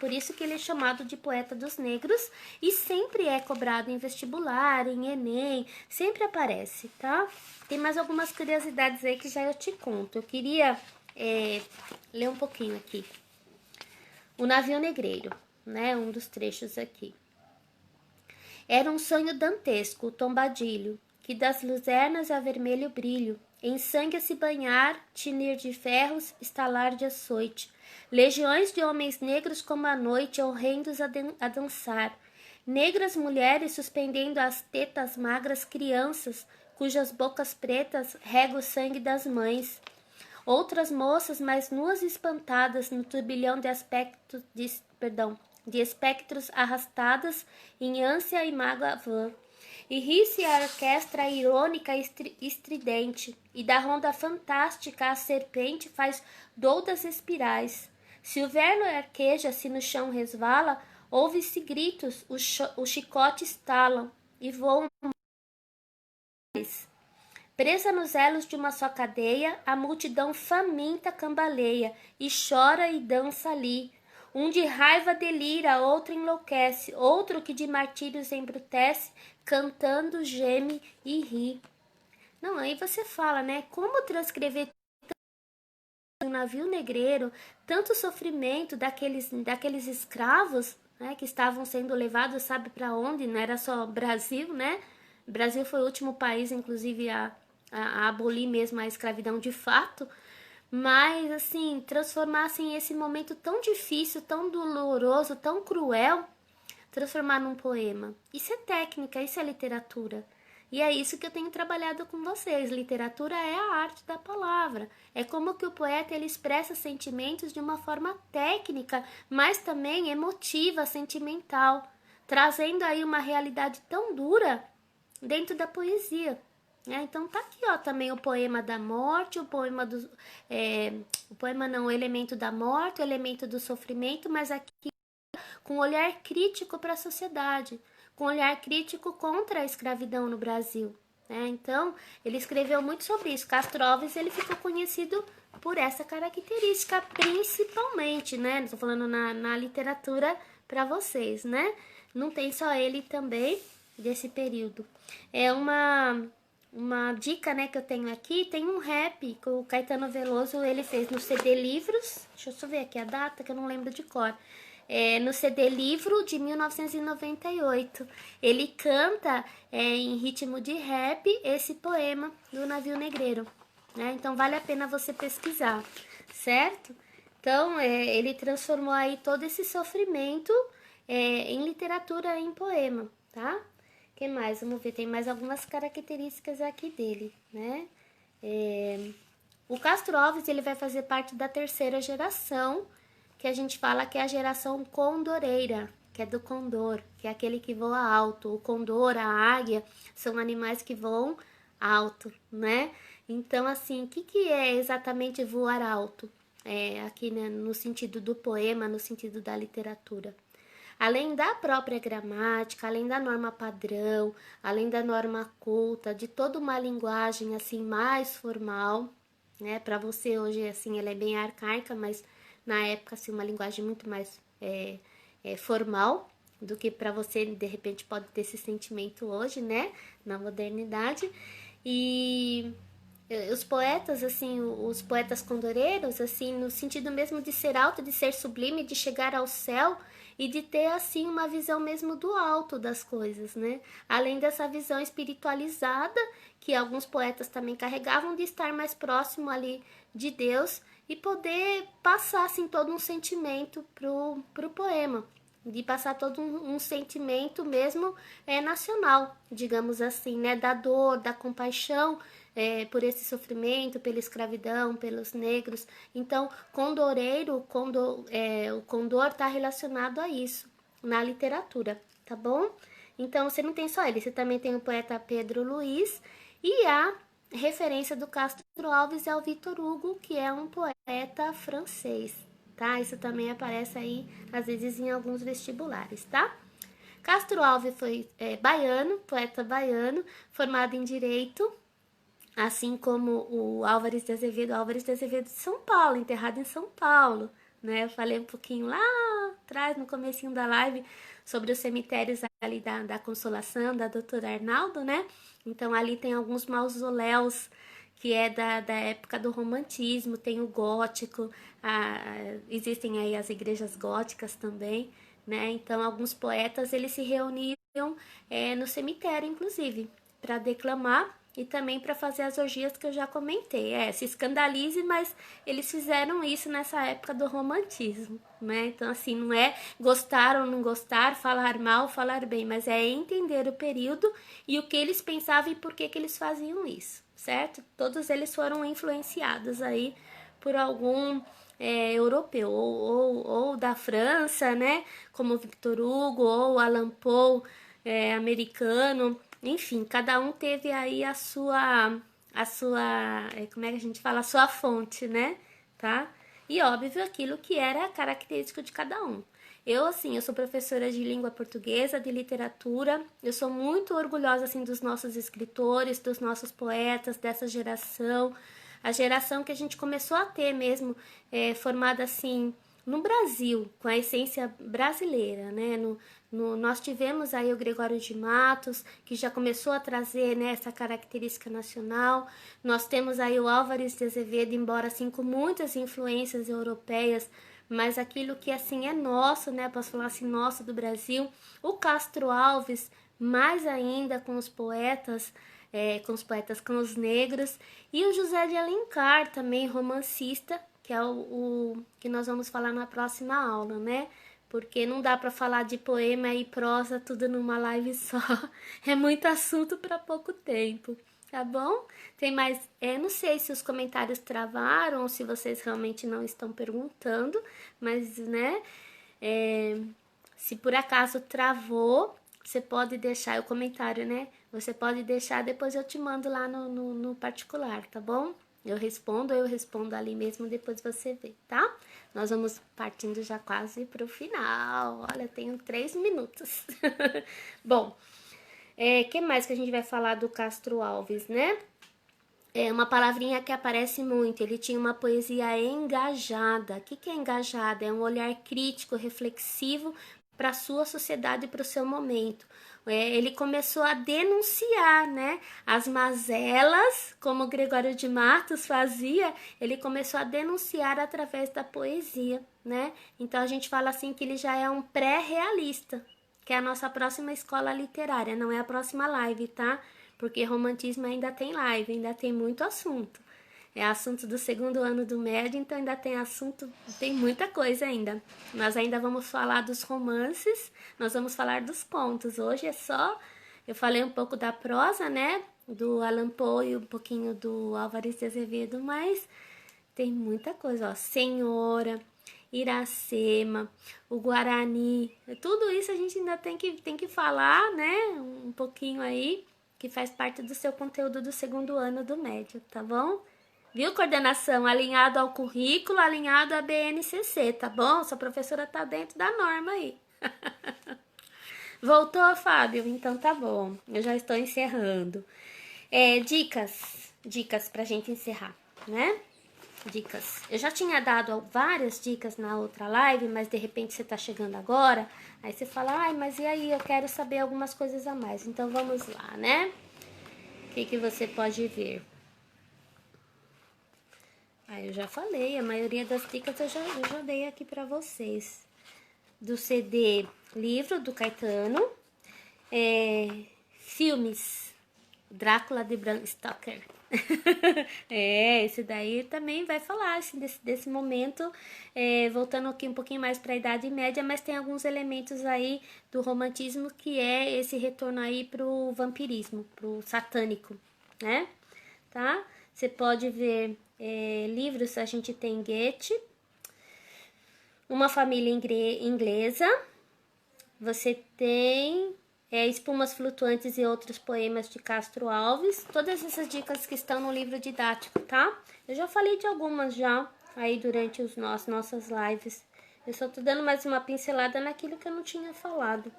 por isso que ele é chamado de poeta dos negros e sempre é cobrado em vestibular, em Enem, sempre aparece, tá? Tem mais algumas curiosidades aí que já eu te conto. Eu queria ler um pouquinho aqui. O Navio Negreiro, né? Um dos trechos aqui. Era um sonho dantesco, o tombadilho, que das luzernas a vermelho brilho, em sangue a se banhar, tinir de ferros, estalar de açoite, legiões de homens negros como a noite, horrendos a dançar, negras mulheres suspendendo as tetas magras crianças, cujas bocas pretas rega o sangue das mães. Outras moças mais nuas e espantadas no turbilhão de espectros arrastadas em ânsia e mágoa vã. E ri-se a orquestra irônica e estridente, e da ronda fantástica a serpente faz doudas espirais. Se o verno arqueja, se no chão resvala, ouve-se gritos, o chicote estalam, e voam mais. Presa nos elos de uma só cadeia, a multidão faminta cambaleia, e chora e dança ali. Um de raiva delira, outro enlouquece, outro que de martírios embrutece, cantando, geme e ri. Não, aí você fala, né? Como transcrever um navio negreiro, tanto sofrimento daqueles escravos, né, que estavam sendo levados, sabe para onde? Não era só Brasil, né? O Brasil foi o último país, inclusive, a abolir mesmo a escravidão de fato. Mas, assim, transformassem esse momento tão difícil, tão doloroso, tão cruel, transformar num poema. Isso é técnica, isso é literatura. E é isso que eu tenho trabalhado com vocês. Literatura é a arte da palavra. É como que o poeta ele expressa sentimentos de uma forma técnica, mas também emotiva, sentimental, trazendo aí uma realidade tão dura dentro da poesia. Então tá aqui, ó, também o poema da morte, o poema do, o poema não, o elemento da morte, o elemento do sofrimento, mas aqui com um olhar crítico para a sociedade, com um olhar crítico contra a escravidão no Brasil. Então, ele escreveu muito sobre isso. Castro Alves ele ficou conhecido por essa característica, principalmente, né? Estou falando na literatura para vocês, né? Não tem só ele também desse período. É uma dica, né, que eu tenho aqui, tem um rap que o Caetano Veloso ele fez no CD Livros, deixa eu só ver aqui a data que eu não lembro de cor, no CD Livro de 1998. Ele canta em ritmo de rap esse poema do Navio Negreiro, né? Então vale a pena você pesquisar, certo? Então ele transformou aí todo esse sofrimento em literatura, em poema, tá? Que mais? Vamos ver, tem mais algumas características aqui dele, né? O Castro Alves ele vai fazer parte da terceira geração, que a gente fala que é a geração condoreira, que é do condor, que é aquele que voa alto. O condor, a águia, são animais que voam alto, né? Então, assim, o que é exatamente voar alto? aqui, né, no sentido do poema, no sentido da literatura. Além da própria gramática, além da norma padrão, além da norma culta, de toda uma linguagem assim mais formal, né? Para você hoje assim ela é bem arcaica, mas na época assim uma linguagem muito mais formal do que para você de repente pode ter esse sentimento hoje, né? Na modernidade. E os poetas, assim, os poetas condoreiros, assim, no sentido mesmo de ser alto, de ser sublime, de chegar ao céu e de ter, assim, uma visão mesmo do alto das coisas, né? Além dessa visão espiritualizada, que alguns poetas também carregavam, de estar mais próximo ali de Deus e poder passar, assim, todo um sentimento pro poema, de passar todo um sentimento mesmo nacional, digamos assim, né? Da dor, da compaixão, por esse sofrimento, pela escravidão, pelos negros. Então, condoreiro, o condor está relacionado a isso na literatura, tá bom? Então, você não tem só ele, você também tem o poeta Pedro Luiz e a referência do Castro Alves é o Victor Hugo, que é um poeta francês, tá? Isso também aparece aí, às vezes, em alguns vestibulares, tá? Castro Alves foi baiano, poeta baiano, formado em Direito, assim como o Álvares de Azevedo de São Paulo, enterrado em São Paulo, né? Eu falei um pouquinho lá atrás, no comecinho da live, sobre os cemitérios ali da Consolação, da doutora Arnaldo, né? Então ali tem alguns mausoléus que é da época do romantismo, tem o gótico, existem aí as igrejas góticas também, né? Então alguns poetas eles se reuniam no cemitério, inclusive, para declamar e também para fazer as orgias que eu já comentei. Se escandalize, mas eles fizeram isso nessa época do romantismo, né? Então, assim, não é gostar ou não gostar, falar mal, falar bem, mas é entender o período e o que eles pensavam e por que eles faziam isso, certo? Todos eles foram influenciados aí por algum europeu, ou da França, né? Como Victor Hugo, ou Allan Poe, americano. Enfim, cada um teve aí como é que a gente fala? A sua fonte, né? Tá? E óbvio, aquilo que era característico de cada um. Eu, assim, eu sou professora de língua portuguesa, de literatura. Eu sou muito orgulhosa, assim, dos nossos escritores, dos nossos poetas, dessa geração. A geração que a gente começou a ter mesmo, formada, assim, no Brasil, com a essência brasileira, né? Nós tivemos aí o Gregório de Matos, que já começou a trazer, né, essa característica nacional. Nós temos aí o Álvares de Azevedo, embora assim com muitas influências europeias, mas aquilo que assim é nosso, né? Posso falar assim, nosso do Brasil. O Castro Alves, mais ainda com os negros, e o José de Alencar, também romancista, que é o que nós vamos falar na próxima aula, né? Porque não dá para falar de poema e prosa tudo numa live só. É muito assunto para pouco tempo, tá bom? Tem mais, não sei se os comentários travaram ou se vocês realmente não estão perguntando, mas, né, se por acaso travou, você pode deixar o comentário, né? Você pode deixar, depois eu te mando lá no particular, tá bom? Eu respondo ali mesmo, depois você vê, tá? Nós vamos partindo já quase pro final. Olha, eu tenho 3 minutos. Bom, que mais que a gente vai falar do Castro Alves, né? É uma palavrinha que aparece muito. Ele tinha uma poesia engajada. O que é engajada? É um olhar crítico, reflexivo para a sua sociedade e para o seu momento. Ele começou a denunciar, né, as mazelas, como Gregório de Matos fazia. Ele começou a denunciar através da poesia, né? Então a gente fala assim que ele já é um pré-realista, que é a nossa próxima escola literária. Não é a próxima live, tá? Porque romantismo ainda tem live, ainda tem muito assunto. É assunto do segundo ano do médio, então ainda tem assunto, tem muita coisa ainda. Nós ainda vamos falar dos romances, nós vamos falar dos contos. Hoje é só, eu falei um pouco da prosa, né? Do Allan Poe e um pouquinho do Álvares de Azevedo, mas tem muita coisa, ó. Senhora, Iracema, o Guarani, tudo isso a gente ainda tem que falar, né? Um pouquinho aí, que faz parte do seu conteúdo do segundo ano do médio, tá bom? Viu, coordenação? Alinhado ao currículo, alinhado à BNCC, tá bom? Sua professora tá dentro da norma aí. Voltou, Fábio? Então tá bom. Eu já estou encerrando. Dicas pra gente encerrar, né? Dicas. Eu já tinha dado várias dicas na outra live, mas de repente você tá chegando agora, aí você fala, ai, mas e aí, eu quero saber algumas coisas a mais. Então vamos lá, né? O que você pode ver? Eu já falei, a maioria das dicas eu já dei aqui pra vocês. Do CD Livro, do Caetano. Filmes, Drácula de Bram Stoker. Esse daí também vai falar assim, desse momento, voltando aqui um pouquinho mais para a Idade Média, mas tem alguns elementos aí do romantismo que é esse retorno aí pro vampirismo, pro satânico, né? Tá? Você pode ver livros, a gente tem Goethe, Uma Família Inglesa, você tem Espumas Flutuantes e Outros Poemas de Castro Alves. Todas essas dicas que estão no livro didático, tá? Eu já falei de algumas já aí durante nossas lives. Eu só tô dando mais uma pincelada naquilo que eu não tinha falado.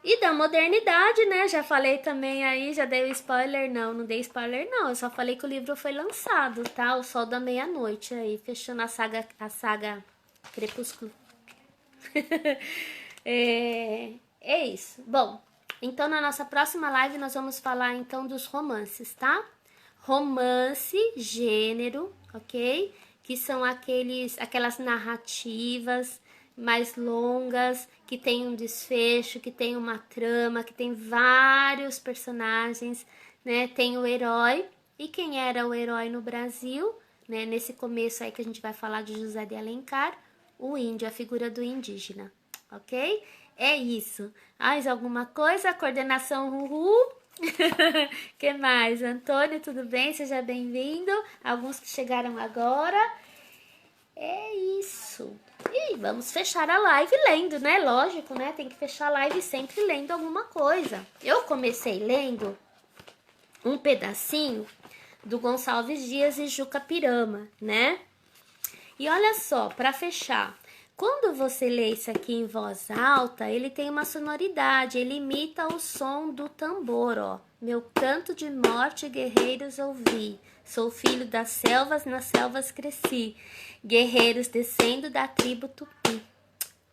E da modernidade, né? Já falei também aí, já dei o spoiler. Não dei spoiler não. Eu só falei que o livro foi lançado, tá? O Sol da Meia-Noite aí, fechando a saga Crepúsculo. É isso. Bom, então na nossa próxima live nós vamos falar então dos romances, tá? Romance, gênero, ok? Que são aquelas narrativas mais longas, que tem um desfecho, que tem uma trama, que tem vários personagens, né? Tem o herói. E quem era o herói no Brasil, né? Nesse começo aí que a gente vai falar de José de Alencar, o índio, a figura do indígena, ok? É isso. Mais alguma coisa? Coordenação Uhul? Que mais? Antônio, tudo bem? Seja bem-vindo. Alguns que chegaram agora. É isso. E vamos fechar a live lendo, né? Lógico, né? Tem que fechar a live sempre lendo alguma coisa. Eu comecei lendo um pedacinho do Gonçalves Dias e Juca Pirama, né? E olha só, para fechar, quando você lê isso aqui em voz alta, ele tem uma sonoridade, ele imita o som do tambor, ó. Meu canto de morte, guerreiros ouvi. Sou filho das selvas, nas selvas cresci. Guerreiros descendo da tribo Tupi.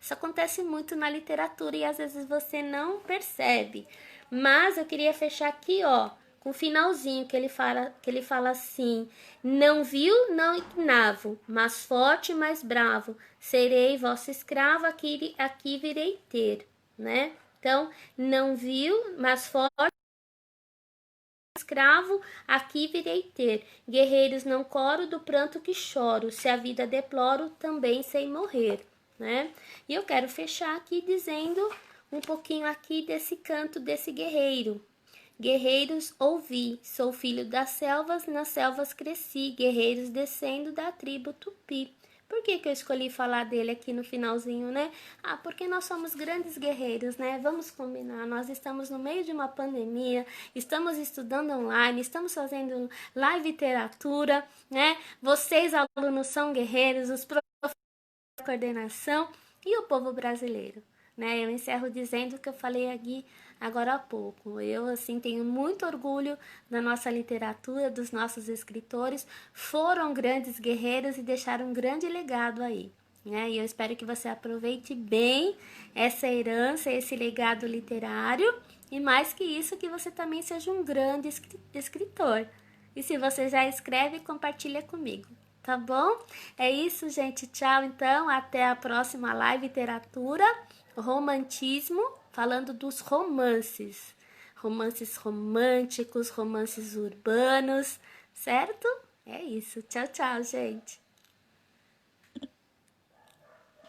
Isso acontece muito na literatura e às vezes você não percebe. Mas eu queria fechar aqui, ó, com o finalzinho que ele fala assim: não viu, não ignavo, mas forte, mais bravo, serei vosso escravo, aqui virei ter, né? Então, não viu, mas forte, escravo, aqui virei ter. Guerreiros não coro do pranto que choro, se a vida deploro, também sei morrer, né? E eu quero fechar aqui dizendo um pouquinho aqui desse canto desse guerreiro. Guerreiros ouvi, sou filho das selvas, nas selvas cresci, guerreiros descendo da tribo Tupi. Por que eu escolhi falar dele aqui no finalzinho, né? Porque nós somos grandes guerreiros, né? Vamos combinar, nós estamos no meio de uma pandemia, estamos estudando online, estamos fazendo live literatura, né? Vocês, alunos, são guerreiros, os professores da coordenação e o povo brasileiro, né? Eu encerro dizendo o que eu falei aqui agora há pouco. Eu, assim, tenho muito orgulho da nossa literatura, dos nossos escritores. Foram grandes guerreiros e deixaram um grande legado aí, né? E eu espero que você aproveite bem essa herança, esse legado literário. E mais que isso, que você também seja um grande escritor. E se você já escreve, compartilha comigo. Tá bom? É isso, gente. Tchau, então. Até a próxima live literatura. Romantismo, falando dos romances. Romances românticos, romances urbanos, certo? É isso. Tchau, tchau, gente.